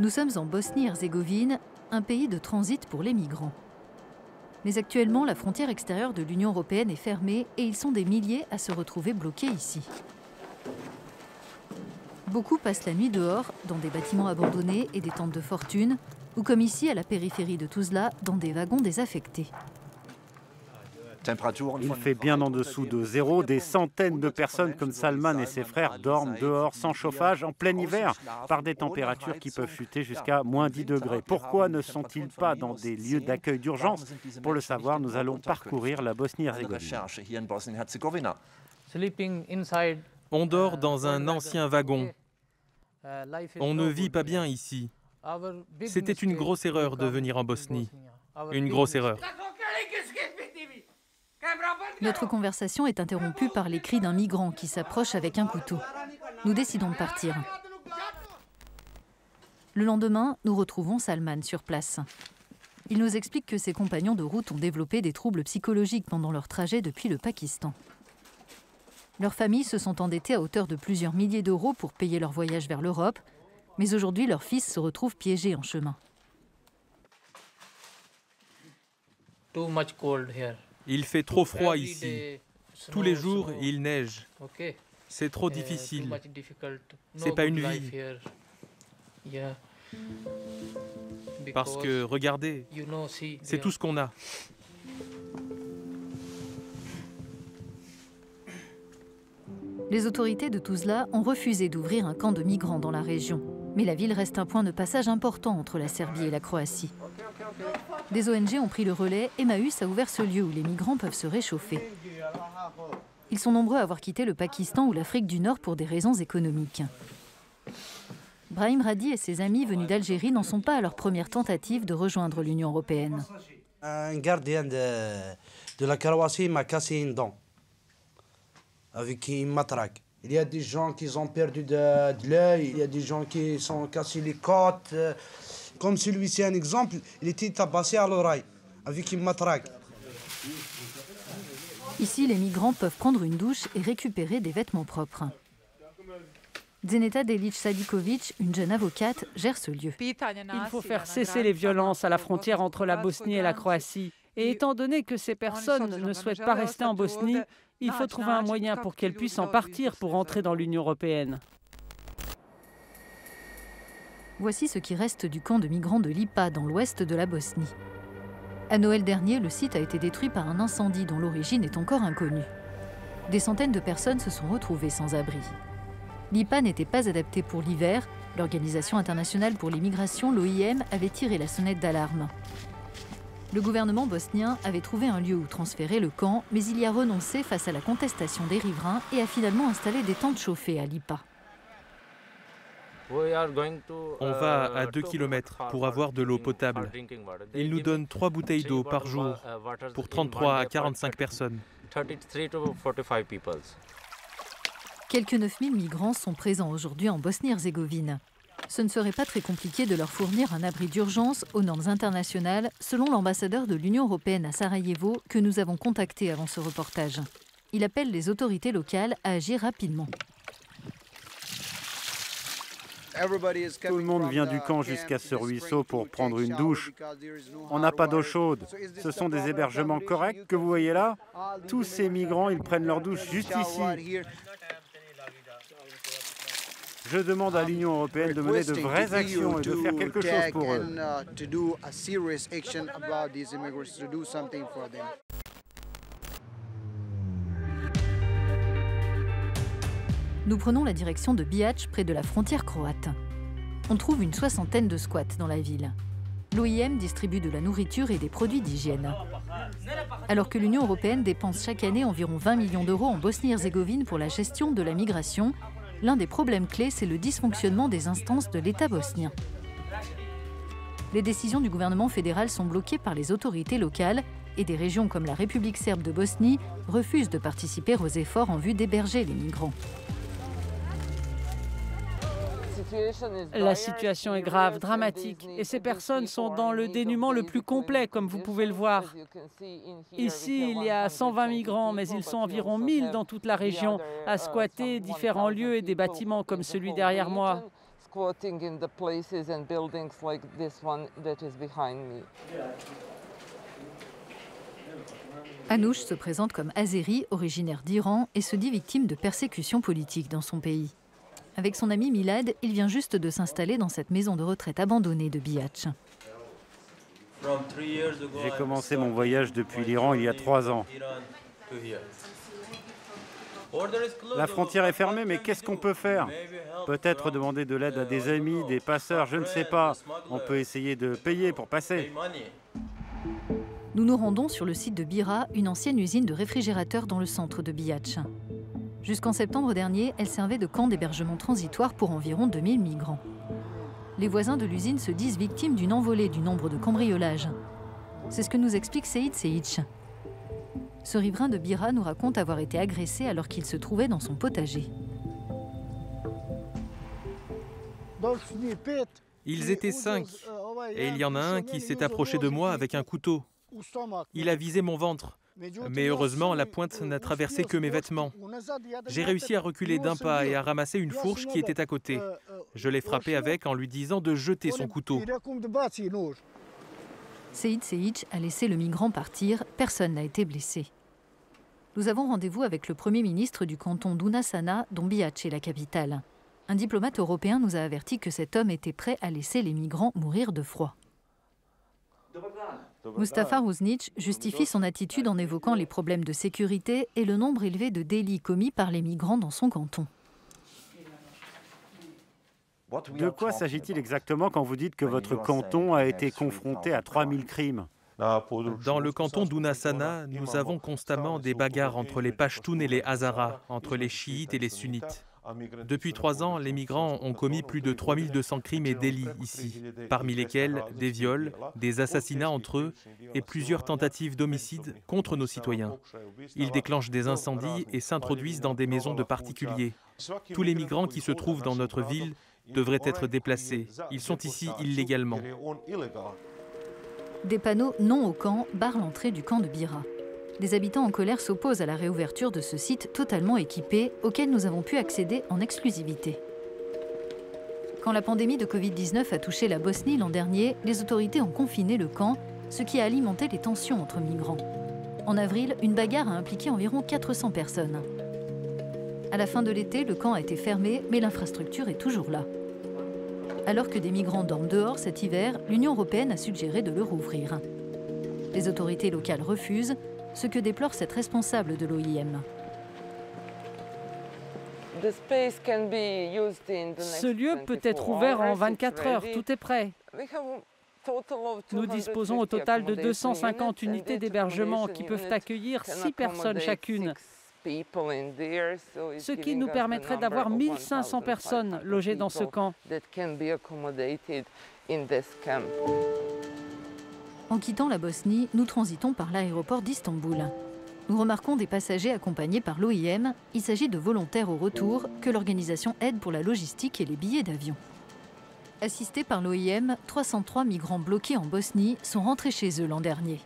Nous sommes en Bosnie-Herzégovine, un pays de transit pour les migrants. Mais actuellement, la frontière extérieure de l'Union européenne est fermée et ils sont des milliers à se retrouver bloqués ici. Beaucoup passent la nuit dehors, dans des bâtiments abandonnés et des tentes de fortune, ou comme ici à la périphérie de Tuzla, dans des wagons désaffectés. Il fait bien en dessous de zéro. Des centaines de personnes comme Salman et ses frères dorment dehors sans chauffage en plein hiver par des températures qui peuvent chuter jusqu'à moins 10 degrés. Pourquoi ne sont-ils pas dans des lieux d'accueil d'urgence? Pour le savoir, nous allons parcourir la Bosnie-Herzégovine. On dort dans un ancien wagon. On ne vit pas bien ici. C'était une grosse erreur de venir en Bosnie. Une grosse erreur. Notre conversation est interrompue par les cris d'un migrant qui s'approche avec un couteau. Nous décidons de partir. Le lendemain, nous retrouvons Salman sur place. Il nous explique que ses compagnons de route ont développé des troubles psychologiques pendant leur trajet depuis le Pakistan. Leurs familles se sont endettées à hauteur de plusieurs milliers d'euros pour payer leur voyage vers l'Europe, mais aujourd'hui, leur fils se retrouve piégé en chemin. Il fait trop froid ici. Tous les jours, il neige. C'est trop difficile. C'est pas une vie. Parce que, regardez, c'est tout ce qu'on a. Les autorités de Tuzla ont refusé d'ouvrir un camp de migrants dans la région. Mais la ville reste un point de passage important entre la Serbie et la Croatie. Des ONG ont pris le relais. Emmaüs a ouvert ce lieu où les migrants peuvent se réchauffer. Ils sont nombreux à avoir quitté le Pakistan ou l'Afrique du Nord pour des raisons économiques. Brahim Radi et ses amis venus d'Algérie n'en sont pas à leur première tentative de rejoindre l'Union européenne. Un gardien de la Croatie m'a cassé une dent avec une matraque. Il y a des gens qui ont perdu de l'œil, il y a des gens qui sont cassés les côtes. Comme celui-ci, un exemple, il était tabassé à l'oreille avec une matraque. Ici, les migrants peuvent prendre une douche et récupérer des vêtements propres. Dženeta Delić Sadiković, une jeune avocate, gère ce lieu. Il faut faire cesser les violences à la frontière entre la Bosnie et la Croatie. Et étant donné que ces personnes ne souhaitent pas rester en Bosnie, il faut trouver un moyen pour qu'elles puissent en partir pour entrer dans l'Union européenne. Voici ce qui reste du camp de migrants de Lipa, dans l'ouest de la Bosnie. À Noël dernier, le site a été détruit par un incendie dont l'origine est encore inconnue. Des centaines de personnes se sont retrouvées sans abri. Lipa n'était pas adapté pour l'hiver. L'Organisation internationale pour les migrations, l'OIM, avait tiré la sonnette d'alarme. Le gouvernement bosnien avait trouvé un lieu où transférer le camp, mais il y a renoncé face à la contestation des riverains et a finalement installé des tentes chauffées à Lipa. On va à 2 km pour avoir de l'eau potable. Ils nous donnent 3 bouteilles d'eau par jour pour 33 à 45 personnes. Quelques 9000 migrants sont présents aujourd'hui en Bosnie-Herzégovine. Ce ne serait pas très compliqué de leur fournir un abri d'urgence aux normes internationales, selon l'ambassadeur de l'Union européenne à Sarajevo que nous avons contacté avant ce reportage. Il appelle les autorités locales à agir rapidement. Tout le monde vient du camp jusqu'à ce ruisseau pour prendre une douche. On n'a pas d'eau chaude. Ce sont des hébergements corrects que vous voyez là. Tous ces migrants, ils prennent leur douche juste ici. Je demande à l'Union européenne de mener de vraies actions et de faire quelque chose pour eux. Nous prenons la direction de Bihac, près de la frontière croate. On trouve une soixantaine de squats dans la ville. L'OIM distribue de la nourriture et des produits d'hygiène. Alors que l'Union européenne dépense chaque année environ 20 millions d'euros en Bosnie-Herzégovine pour la gestion de la migration, l'un des problèmes clés, c'est le dysfonctionnement des instances de l'État bosnien. Les décisions du gouvernement fédéral sont bloquées par les autorités locales et des régions comme la République serbe de Bosnie refusent de participer aux efforts en vue d'héberger les migrants. La situation est grave, dramatique, et ces personnes sont dans le dénuement le plus complet, comme vous pouvez le voir. Ici, il y a 120 migrants, mais ils sont environ 1000 dans toute la région, à squatter différents lieux et des bâtiments comme celui derrière moi. Anouch se présente comme azéri, originaire d'Iran, et se dit victime de persécutions politiques dans son pays. Avec son ami Milad, il vient juste de s'installer dans cette maison de retraite abandonnée de Biatch. J'ai commencé mon voyage depuis l'Iran il y a 3 ans. La frontière est fermée, mais qu'est-ce qu'on peut faire? Peut-être demander de l'aide à des amis, des passeurs, je ne sais pas. On peut essayer de payer pour passer. Nous nous rendons sur le site de Bira, une ancienne usine de réfrigérateurs dans le centre de Biatch. Jusqu'en septembre dernier, elle servait de camp d'hébergement transitoire pour environ 2000 migrants. Les voisins de l'usine se disent victimes d'une envolée du nombre de cambriolages. C'est ce que nous explique Seïd Seïch. Ce riverain de Bira nous raconte avoir été agressé alors qu'il se trouvait dans son potager. Ils étaient 5, et il y en a un qui s'est approché de moi avec un couteau. Il a visé mon ventre, mais heureusement, la pointe n'a traversé que mes vêtements. J'ai réussi à reculer d'un pas et à ramasser une fourche qui était à côté. Je l'ai frappé avec en lui disant de jeter son couteau. Seïd Seïch a laissé le migrant partir, personne n'a été blessé. Nous avons rendez-vous avec le Premier ministre du canton d'Unasana, dont Biatch est la capitale. Un diplomate européen nous a averti que cet homme était prêt à laisser les migrants mourir de froid. Mustafa Ruznic justifie son attitude en évoquant les problèmes de sécurité et le nombre élevé de délits commis par les migrants dans son canton. De quoi s'agit-il exactement quand vous dites que votre canton a été confronté à 3000 crimes? Dans le canton d'Unasana, nous avons constamment des bagarres entre les Pashtuns et les Hazaras, entre les chiites et les sunnites. Depuis 3 ans, les migrants ont commis plus de 3200 crimes et délits ici, parmi lesquels des viols, des assassinats entre eux et plusieurs tentatives d'homicide contre nos citoyens. Ils déclenchent des incendies et s'introduisent dans des maisons de particuliers. Tous les migrants qui se trouvent dans notre ville devraient être déplacés. Ils sont ici illégalement. Des panneaux « Non au camp » barrent l'entrée du camp de Bira. Des habitants en colère s'opposent à la réouverture de ce site totalement équipé, auquel nous avons pu accéder en exclusivité. Quand la pandémie de Covid-19 a touché la Bosnie l'an dernier, les autorités ont confiné le camp, ce qui a alimenté les tensions entre migrants. En avril, une bagarre a impliqué environ 400 personnes. À la fin de l'été, le camp a été fermé, mais l'infrastructure est toujours là. Alors que des migrants dorment dehors cet hiver, l'Union européenne a suggéré de le rouvrir. Les autorités locales refusent, ce que déplore cette responsable de l'OIM. Ce lieu peut être ouvert en 24 heures, tout est prêt. Nous disposons au total de 250 unités d'hébergement qui peuvent accueillir 6 personnes chacune, ce qui nous permettrait d'avoir 1500 personnes logées dans ce camp. En quittant la Bosnie, nous transitons par l'aéroport d'Istanbul. Nous remarquons des passagers accompagnés par l'OIM. Il s'agit de volontaires au retour que l'organisation aide pour la logistique et les billets d'avion. Assistés par l'OIM, 303 migrants bloqués en Bosnie sont rentrés chez eux l'an dernier.